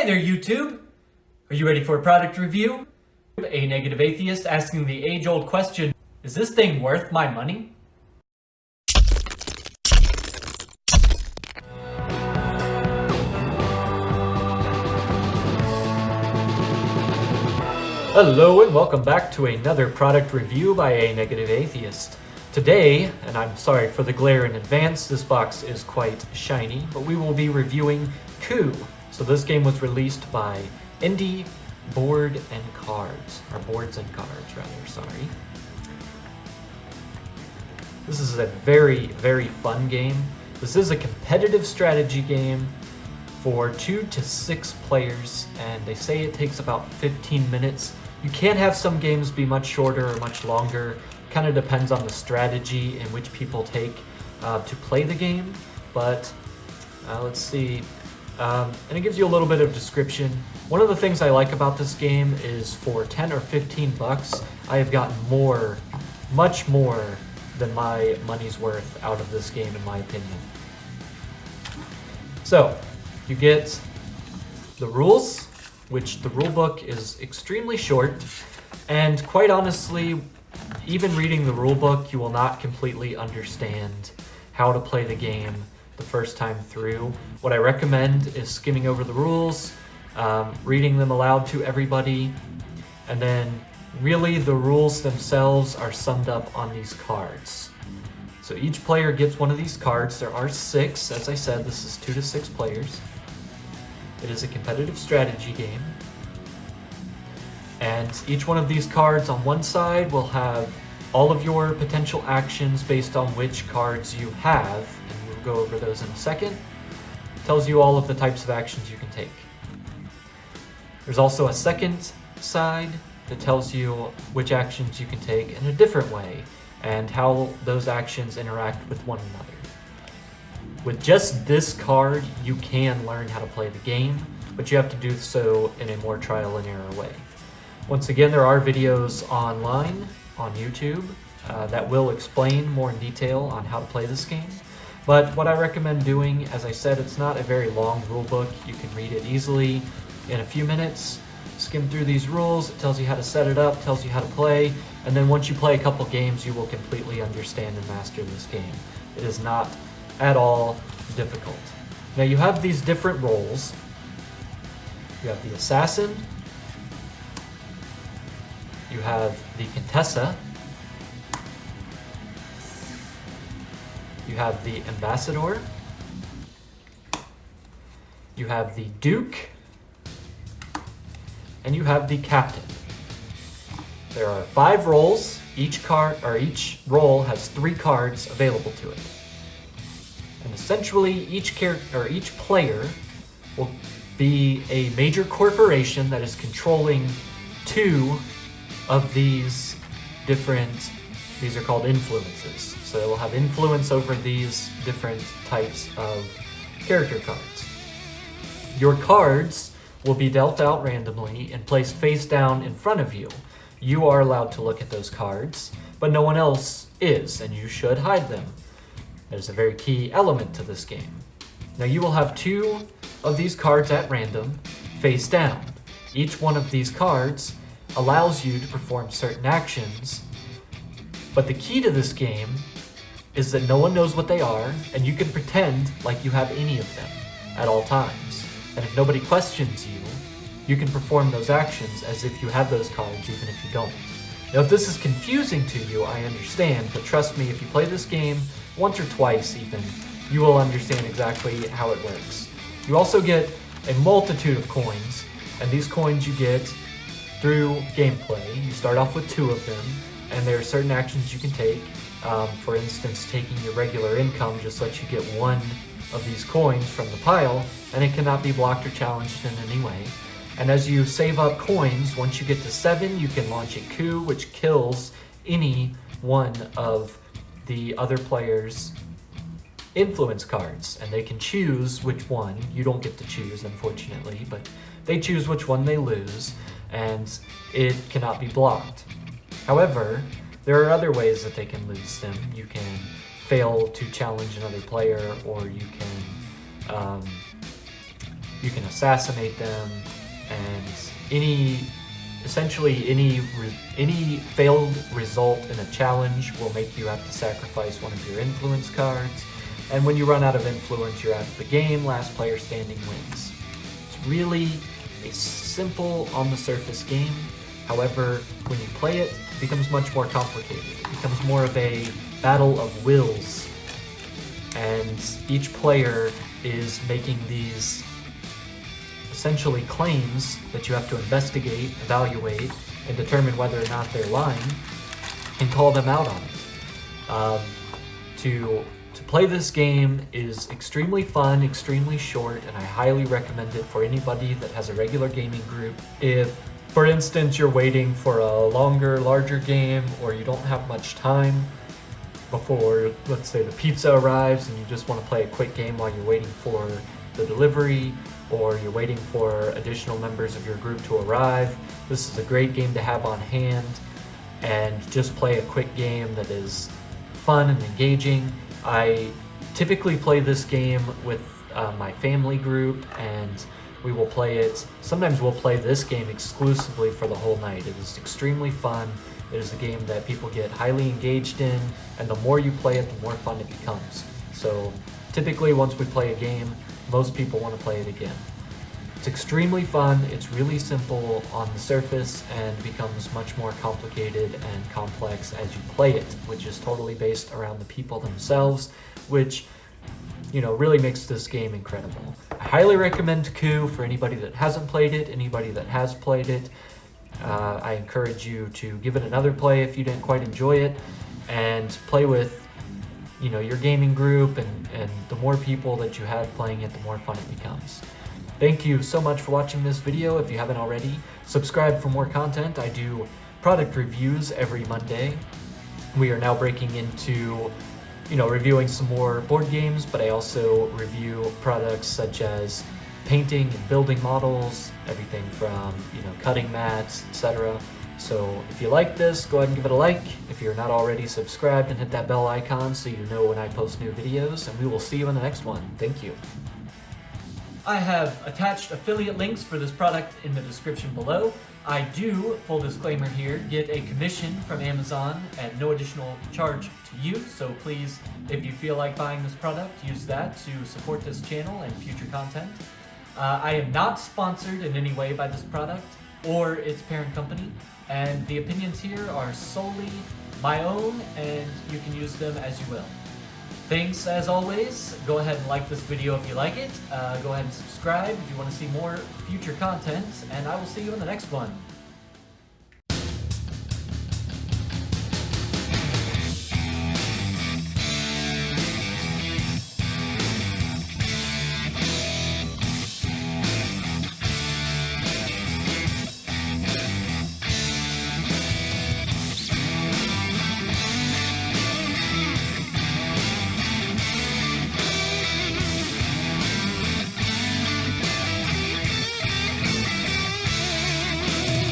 Hey there, YouTube! Are you ready for a product review? A negative atheist asking the age-old question, is this thing worth my money? Hello and welcome back to another product review by a negative atheist. Today, and I'm sorry for the glare in advance, this box is quite shiny, but we will be reviewing Coup. So this game was released by Indie Board and Cards, or Boards and Cards rather, sorry. This is a very, very fun game. This is a competitive strategy game for 2 to 6 players, and they say it takes about 15 minutes. You can have some games be much shorter or much longer. Kind of depends on the strategy in which people take to play the game, but let's see. And it gives you a little bit of description. One of the things I like about this game is for 10 or 15 bucks, I have gotten more, much more than my money's worth out of this game in my opinion. So, you get the rules, which the rule book is extremely short, and quite honestly, even reading the rule book, you will not completely understand how to play the game the first time through. What I recommend is skimming over the rules, reading them aloud to everybody, and then really the rules themselves are summed up on these cards. So each player gets one of these cards. There are 6, as I said, this is 2 to 6 players. It is a competitive strategy game. And each one of these cards on one side will have all of your potential actions based on which cards you have, and we'll go over those in a second. It tells you all of the types of actions you can take. There's also a second side that tells you which actions you can take in a different way and how those actions interact with one another. With just this card, you can learn how to play the game, but you have to do so in a more trial and error way. Once again, there are videos online on YouTube that will explain more in detail on how to play this game. But what I recommend doing, as I said, it's not a very long rule book. You can read it easily in a few minutes, skim through these rules. It tells you how to set it up, tells you how to play, and then once you play a couple games, you will completely understand and master this game. It is not at all difficult. Now you have these different roles. You have the assassin, you have the Contessa, you have the ambassador, you have the duke, and you have the captain. There are 5 roles. Each role has 3 cards available to it. And essentially, each player will be a major corporation that is controlling 2 of these are called influences. So they will have influence over these different types of character cards. Your cards will be dealt out randomly and placed face down in front of you. You are allowed to look at those cards, but no one else is, and you should hide them. There's a very key element to this game. Now you will have 2 of these cards at random, face down. Each one of these cards allows you to perform certain actions, but the key to this game is that no one knows what they are, and you can pretend like you have any of them at all times. And if nobody questions you, you can perform those actions as if you have those cards, even if you don't. Now, if this is confusing to you, I understand, but trust me, if you play this game once or twice even, you will understand exactly how it works. You also get a multitude of coins, and these coins you get through gameplay. You start off with 2 of them, and there are certain actions you can take. For instance, taking your regular income just lets you get 1 of these coins from the pile, and it cannot be blocked or challenged in any way. And as you save up coins, once you get to 7, you can launch a coup, which kills any one of the other players' influence cards, and they can choose which one. You don't get to choose, unfortunately, but they choose which one they lose, and it cannot be blocked. However, there are other ways that they can lose them. You can fail to challenge another player, or you can You can assassinate them, and essentially any failed result in a challenge will make you have to sacrifice one of your influence cards. And when you run out of influence, you're out of the game. Last player standing wins. It's really a simple on the surface game. However, when you play it, it becomes much more complicated. It becomes more of a battle of wills. And each player is making these essentially claims that you have to investigate, evaluate, and determine whether or not they're lying, and call them out on it. To play this game is extremely fun, extremely short, and I highly recommend it for anybody that has a regular gaming group. If, for instance, you're waiting for a longer, larger game, or you don't have much time before, let's say, the pizza arrives and you just want to play a quick game while you're waiting for the delivery, or you're waiting for additional members of your group to arrive, this is a great game to have on hand and just play a quick game that is fun and engaging. I typically play this game with my family group, and we will play it. Sometimes we'll play this game exclusively for the whole night. It is extremely fun. It is a game that people get highly engaged in, and the more you play it, the more fun it becomes. So typically once we play a game, most people want to play it again. It's extremely fun, it's really simple on the surface, and becomes much more complicated and complex as you play it, which is totally based around the people themselves, which, you know, really makes this game incredible. I highly recommend Coup for anybody that hasn't played it, anybody that has played it. I encourage you to give it another play if you didn't quite enjoy it, and play with, you know, your gaming group, and the more people that you have playing it, the more fun it becomes. Thank you so much for watching this video. If you haven't already, subscribe for more content. I do product reviews every Monday. We are now breaking into, you know, reviewing some more board games, but I also review products such as painting and building models, everything from, you know, cutting mats, etc. So if you like this, go ahead and give it a like. If you're not already subscribed, and hit that bell icon so you know when I post new videos, and we will see you in the next one. Thank you. I have attached affiliate links for this product in the description below. I do, full disclaimer here, get a commission from Amazon at no additional charge to you, so please, if you feel like buying this product, use that to support this channel and future content. I am not sponsored in any way by this product or its parent company, and the opinions here are solely my own, and you can use them as you will. Thanks as always. Go ahead and like this video if you like it. Go ahead and subscribe if you want to see more future content, and I will see you in the next one.